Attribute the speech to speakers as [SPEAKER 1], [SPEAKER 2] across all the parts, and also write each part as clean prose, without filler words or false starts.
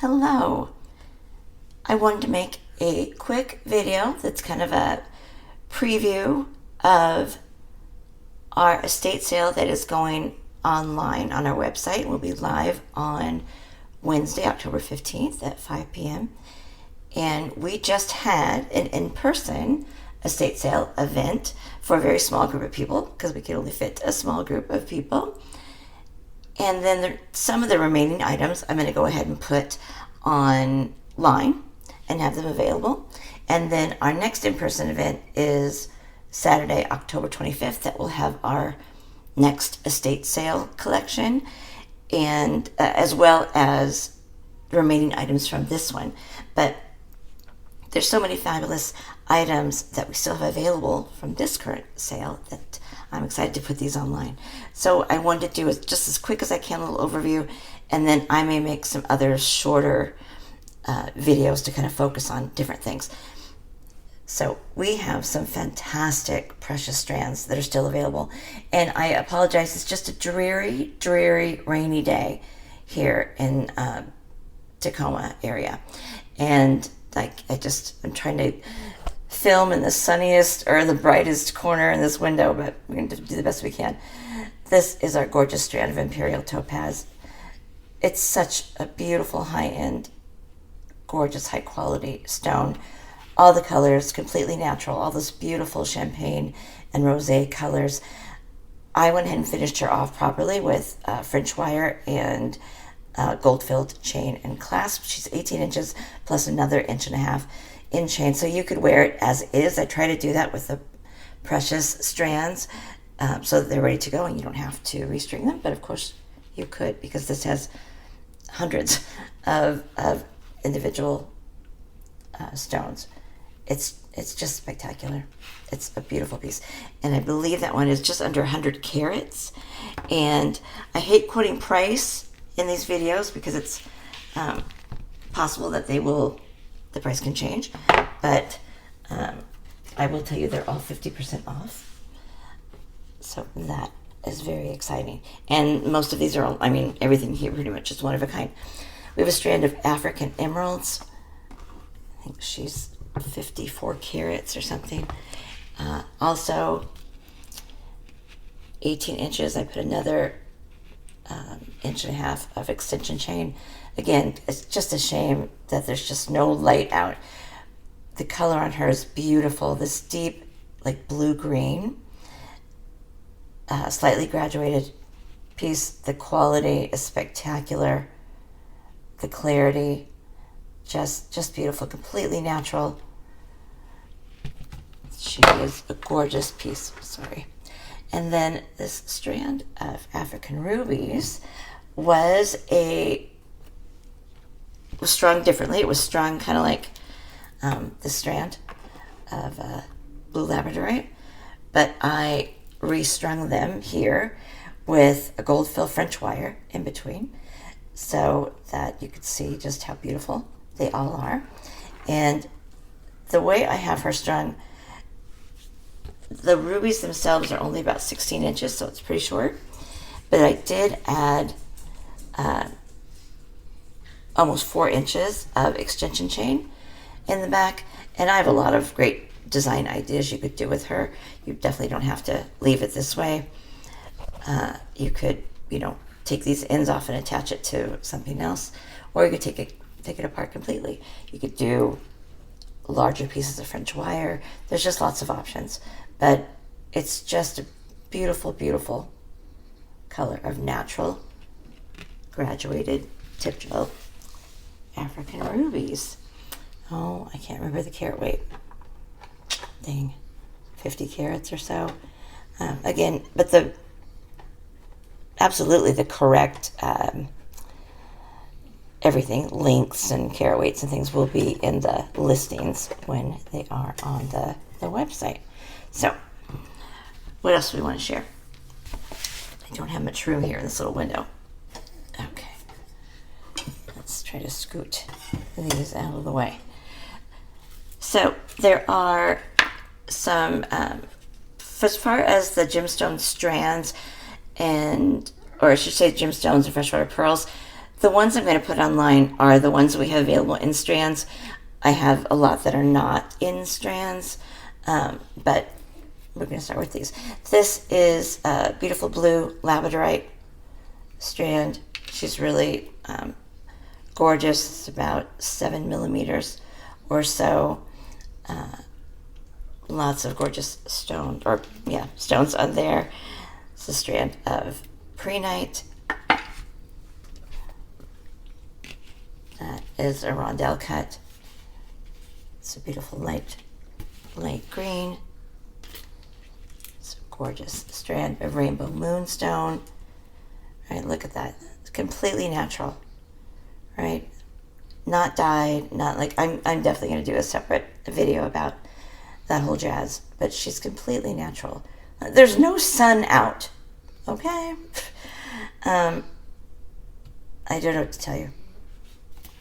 [SPEAKER 1] Hello. I wanted to make a quick video that's kind of a preview of our estate sale that is going online on our website. We'll be live on Wednesday, October 15th at 5 p.m. And we just had an in-person estate sale event for a very small group of people because we could only fit a small group of people. And then some of the remaining items I'm going to go ahead and put online and have them available. And then our next in-person event is Saturday, October 25th, that will have our next estate sale collection, and as well as remaining items from this one. But there's so many fabulous items that we still have available from this current sale that I'm excited to put these online. So I wanted to do it just as quick as I can, a little overview, and then I may make some other shorter videos to kind of focus on different things. So we have some fantastic precious strands that are still available. And I apologize, it's just a dreary, rainy day here in Tacoma area. And I'm trying to film in the sunniest or the brightest corner in this window, but we're going to do the best we can. This is our gorgeous strand of Imperial Topaz. It's such a beautiful, high-end, gorgeous, high-quality stone. All the colors, completely natural, all those beautiful champagne and rosé colors. I went ahead and finished her off properly with French wire and gold-filled chain and clasp. She's 18 inches plus another 1.5 inches in chain, so you could wear it as is. I try to do that with the precious strands so that they're ready to go and you don't have to restring them, but of course you could, because this has hundreds of individual stones. It's just spectacular. It's a beautiful piece, and I believe that one is just under 100 carats. And I hate quoting price in these videos because it's possible that the price can change, but I will tell you they're all 50% off. So that is very exciting. And most of these are all, everything here pretty much is one of a kind. We have a strand of African emeralds. I think she's 54 carats or something. Also 18 inches. I put another 1.5 inches of extension chain. Again, it's just a shame that there's just no light out. The color on her is beautiful. This deep, like blue-green, slightly graduated piece. The quality is spectacular. The clarity, just beautiful, completely natural. She is a gorgeous piece, sorry. And then this strand of African rubies was strung differently. It was strung kind of like this strand of blue labradorite, but I restrung them here with a gold fill French wire in between so that you could see just how beautiful they all are. And the way I have her strung, the rubies themselves are only about 16 inches, so it's pretty short, but I did add almost 4 inches of extension chain in the back, and I have a lot of great design ideas you could do with her. You definitely don't have to leave it this way. You could, take these ends off and attach it to something else, or you could take it apart completely. You could do larger pieces of French wire. There's just lots of options, but it's just a beautiful, beautiful color of natural graduated tip drill African rubies. Oh, I can't remember the carat weight. Dang, 50 carats or so. Again, but absolutely the correct everything, lengths and carat weights and things will be in the listings when they are on the website. So, what else do we want to share? I don't have much room here in this little window. Okay. Let's try to scoot these out of the way. So, there are some, as far as the gemstone strands or I should say gemstones and freshwater pearls, The ones I'm going to put online are the ones we have available in strands. I have a lot that are not in strands, but we're going to start with these. This is a beautiful blue labradorite strand. She's really gorgeous. It's about 7 millimeters or so. Lots of gorgeous stones on there. It's a strand of prehnite. That is a rondelle cut. It's a beautiful light green. It's a gorgeous strand of rainbow moonstone. Right, look at that. It's completely natural, right? Not dyed, not like, I'm definitely going to do a separate video about that whole jazz, but she's completely natural. There's no sun out, okay? I don't know what to tell you.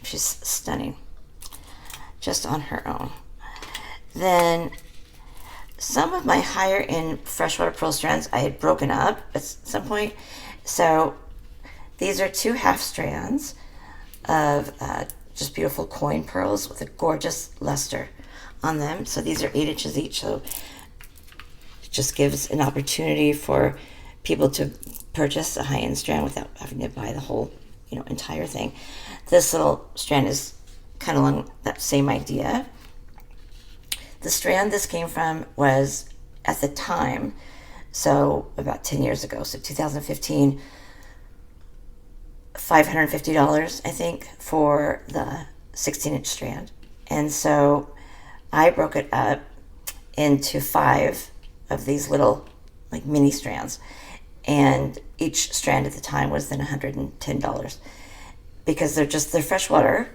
[SPEAKER 1] She's stunning, just on her own. Then some of my higher end freshwater pearl strands I had broken up at some point. So these are 2 half strands of just beautiful coin pearls with a gorgeous luster on them. So these are 8 inches each. So it just gives an opportunity for people to purchase a high-end strand without having to buy the whole, entire thing. This little strand is kind of along that same idea. The strand this came from was, at the time, so about 10 years ago, so 2015, $550, I think, for the 16-inch strand. And so I broke it up into 5 of these little, like, mini strands. And each strand at the time was then $110. Because they're freshwater,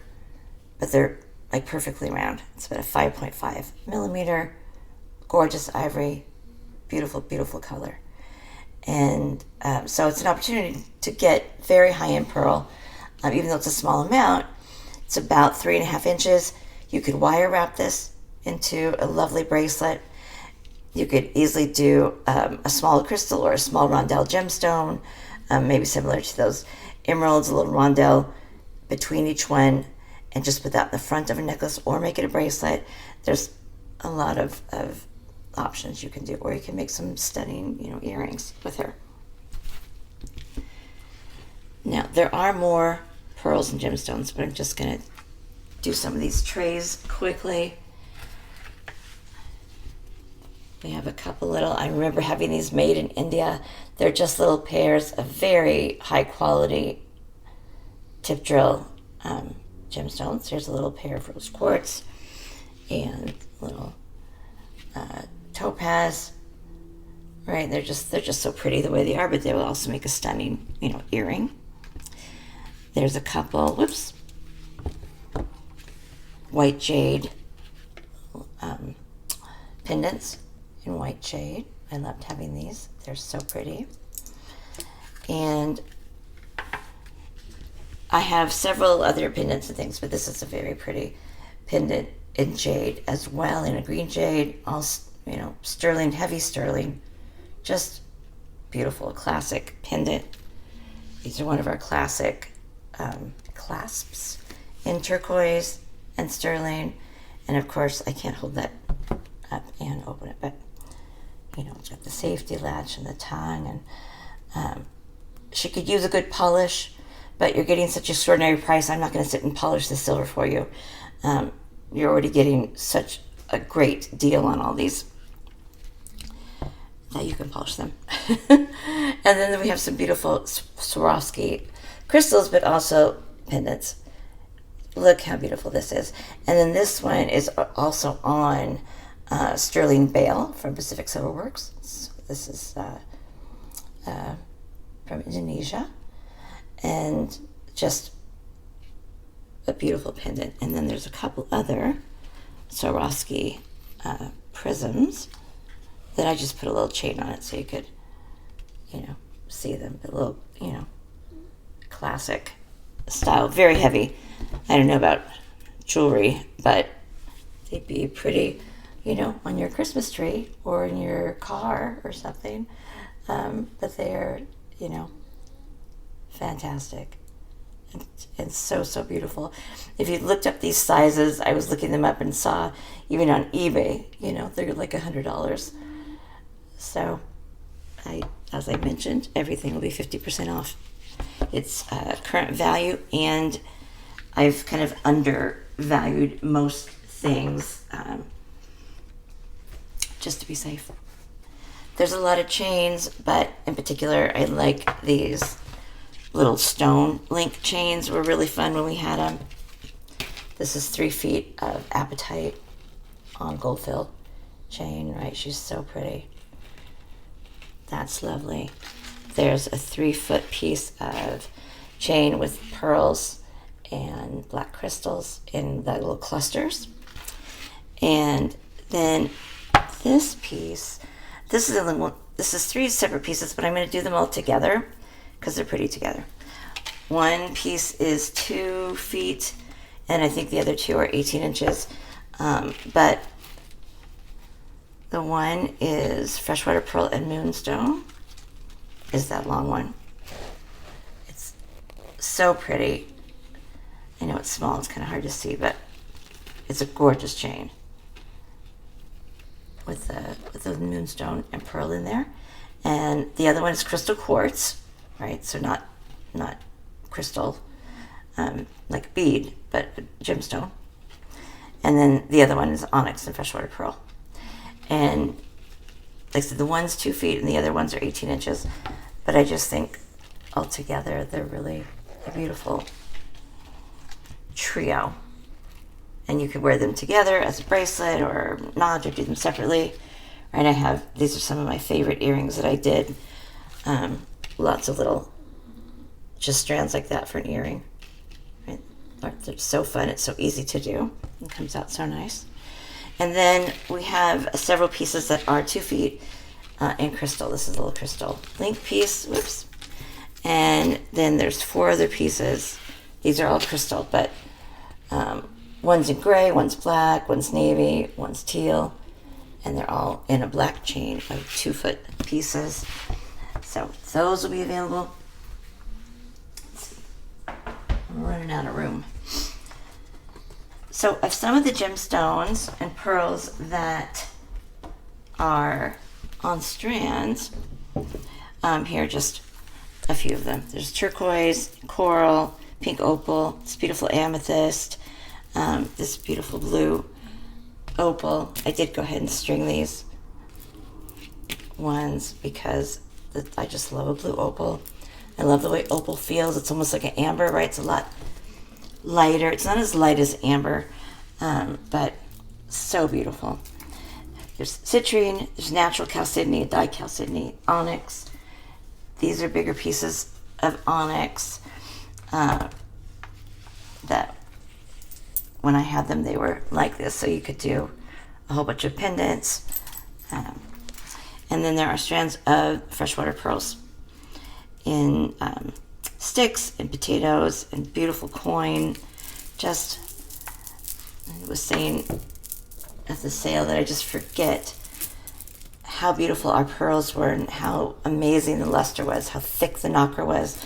[SPEAKER 1] but they're, like, perfectly round. It's about a 5.5 millimeter, gorgeous ivory, beautiful, beautiful color. And so it's an opportunity to get very high-end pearl, even though it's a small amount. It's about 3.5 inches. You could wire wrap this into a lovely bracelet. You could easily do a small crystal or a small rondelle gemstone, maybe similar to those emeralds, a little rondelle between each one, and just put that in the front of a necklace or make it a bracelet. There's a lot of options you can do, or you can make some stunning, earrings with her. Now, there are more pearls and gemstones, but I'm just going to do some of these trays quickly. We have a couple little, I remember having these made in India. They're just little pairs of very high quality tip drill gemstones. Here's a little pair of rose quartz and little topaz. Right, they're just so pretty the way they are, but they will also make a stunning, earring. There's a couple, white jade pendants in white jade. I loved having these. They're so pretty. And I have several other pendants and things, but this is a very pretty pendant in jade as well, in a green jade, all, sterling, heavy sterling. Just beautiful, classic pendant. These are one of our classic clasps in turquoise and sterling. And of course, I can't hold that up and open it, but it's got the safety latch and the tongue, and she could use a good polish, but you're getting such an extraordinary price. I'm not going to sit and polish the silver for you. You're already getting such a great deal on all these that you can polish them. And then we have some beautiful Swarovski crystals, but also pendants. Look how beautiful this is. And then this one is also on sterling bale from Pacific Silver Works. So this is from Indonesia, and just a beautiful pendant. And then there's a couple other Swarovski prisms that I just put a little chain on it so you could, see them. A little, classic style, very heavy. I don't know about jewelry, but they'd be pretty, on your Christmas tree or in your car or something. But they're, fantastic. It's so, so beautiful. If you looked up these sizes, I was looking them up and saw even on eBay, they're like $100. So as I mentioned, everything will be 50% off. It's current value, and I've kind of undervalued most things just to be safe. There's a lot of chains, but in particular, I like these little stone link chains. Were really fun when we had them. This is 3 feet of apatite on gold filled chain, right? She's so pretty. That's lovely. There's a 3-foot piece of chain with pearls and black crystals in the little clusters. And then this piece, this is 3 separate pieces, but I'm going to do them all together because they're pretty together. One piece is 2 feet, and I think the other 2 are 18 inches. But the one is freshwater pearl and moonstone, is that long one. It's so pretty. I know it's small, it's kind of hard to see, but it's a gorgeous chain with the moonstone and pearl in there. And the other one is crystal quartz, right? So not crystal, like bead, but gemstone. And then the other one is onyx and freshwater pearl. And like I said, the one's 2 feet and the other ones are 18 inches. But I just think altogether they're really a beautiful trio. And you could wear them together as a bracelet or not, or do them separately. Right? These are some of my favorite earrings that I did. Lots of little just strands like that for an earring. Right? They're so fun. It's so easy to do. It comes out so nice. And then we have several pieces that are 2 feet in crystal. This is a little crystal link piece. Whoops. And then there's 4 other pieces. These are all crystal, but one's in gray, one's black, one's navy, one's teal, and they're all in a black chain of 2-foot pieces. So those will be available. I'm running out of room. So of some of the gemstones and pearls that are on strands, here are just a few of them. There's turquoise, coral, pink opal, this beautiful amethyst, this beautiful blue opal. I did go ahead and string these ones because I just love a blue opal. I love the way opal feels. It's almost like an amber, right? It's a lot lighter. It's not as light as amber, but so beautiful. There's citrine, there's natural chalcedony, dichalcedony, onyx. These are bigger pieces of onyx that when I had them, they were like this, so you could do a whole bunch of pendants. And then there are strands of freshwater pearls in sticks and potatoes and beautiful coin. Just, I was saying at the sale that I just forget how beautiful our pearls were and how amazing the luster was, how thick the nacre was,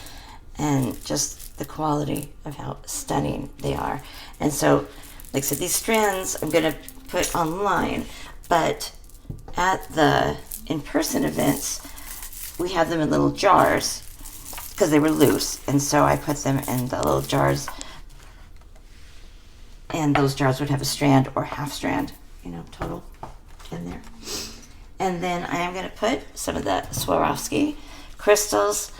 [SPEAKER 1] and just the quality of how stunning they are. And so, like I said, these strands I'm going to put online, but at the in-person events, we have them in little jars because they were loose, and so I put them in the little jars, and those jars would have a strand or half strand, total in there. And then I am going to put some of the Swarovski crystals.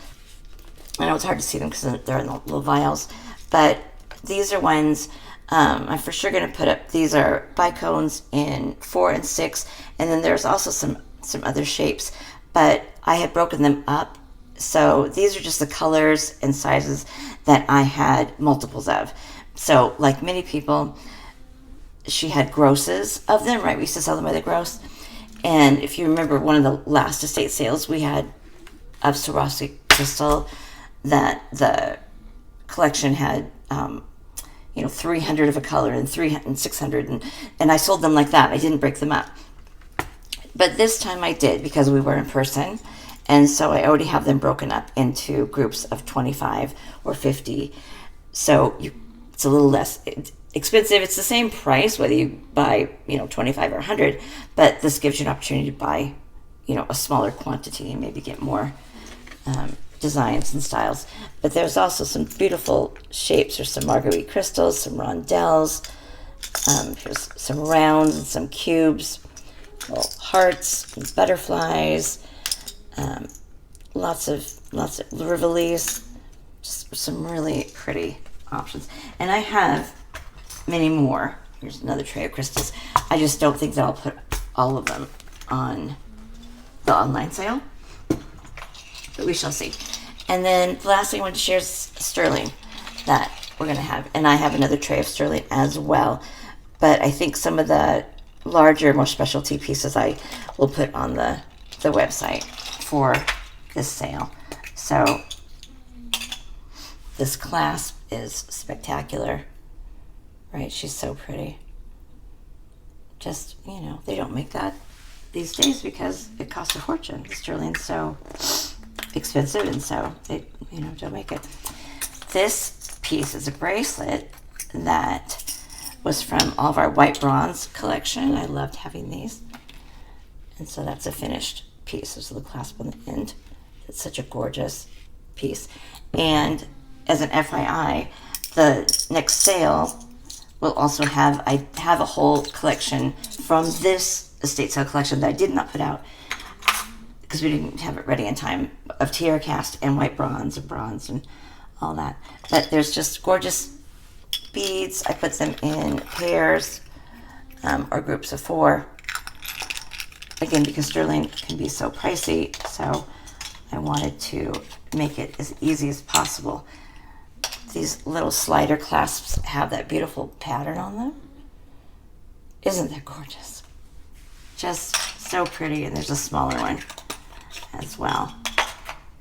[SPEAKER 1] I know it's hard to see them because they're in the little vials, but these are ones I'm for sure going to put up. These are bicones in 4 and 6, and then there's also some other shapes, but I had broken them up. So these are just the colors and sizes that I had multiples of. So like many people, she had grosses of them, right? We used to sell them by the gross. And if you remember one of the last estate sales we had of Swarovski crystal, that the collection had 300 of a color and 300 and 600, and I sold them like that. I didn't break them up. But this time I did because we were in person, and so I already have them broken up into groups of 25 or 50. So it's a little less expensive. It's the same price whether you buy 25 or 100, but this gives you an opportunity to buy a smaller quantity and maybe get more designs and styles. But there's also some beautiful shapes. There's some marguerite crystals, some rondelles. Here's some rounds and some cubes, little hearts and butterflies. Lots of rivolis. Just some really pretty options. And I have many more. Here's another tray of crystals. I just don't think that I'll put all of them on the online sale, but we shall see. And then the last thing I wanted to share is sterling that we're going to have. And I have another tray of sterling as well. But I think some of the larger, more specialty pieces I will put on the website for this sale. So this clasp is spectacular, right? She's so pretty. Just, they don't make that these days because it costs a fortune. The sterling's so expensive, and so they, don't make it. This piece is a bracelet that was from all of our white bronze collection. I loved having these. And so that's a finished piece. There's a little clasp on the end. It's such a gorgeous piece. And as an FYI, the next sale will also have, I have a whole collection from this estate sale collection that I did not put out because we didn't have it ready in time, of tiara cast and white bronze and all that. But there's just gorgeous beads. I put them in pairs or groups of 4. Again, because sterling can be so pricey, so I wanted to make it as easy as possible. These little slider clasps have that beautiful pattern on them. Isn't that gorgeous? Just so pretty. And there's a smaller one as well,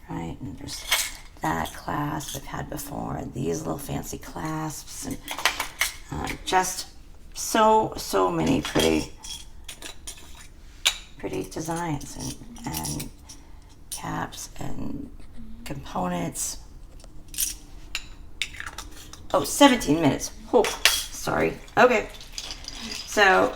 [SPEAKER 1] right? And there's that clasp I've had before, and these little fancy clasps, and just so many pretty designs and caps and components. Oh, 17 minutes. Oh, sorry. Okay. So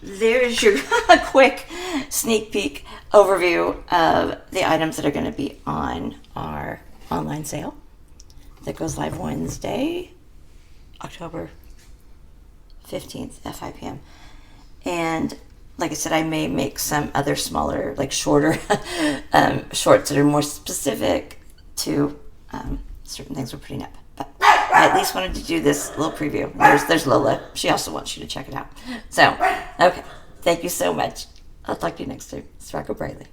[SPEAKER 1] there's your quick sneak peek overview of the items that are going to be on our online sale that goes live Wednesday, October 15th at 5 p.m. And like I said, I may make some other smaller, like shorter shorts that are more specific to certain things we're putting up. But I at least wanted to do this little preview. There's Lola. She also wants you to check it out. So, okay. Thank you so much. I'll talk to you next time. Sparkle brightly.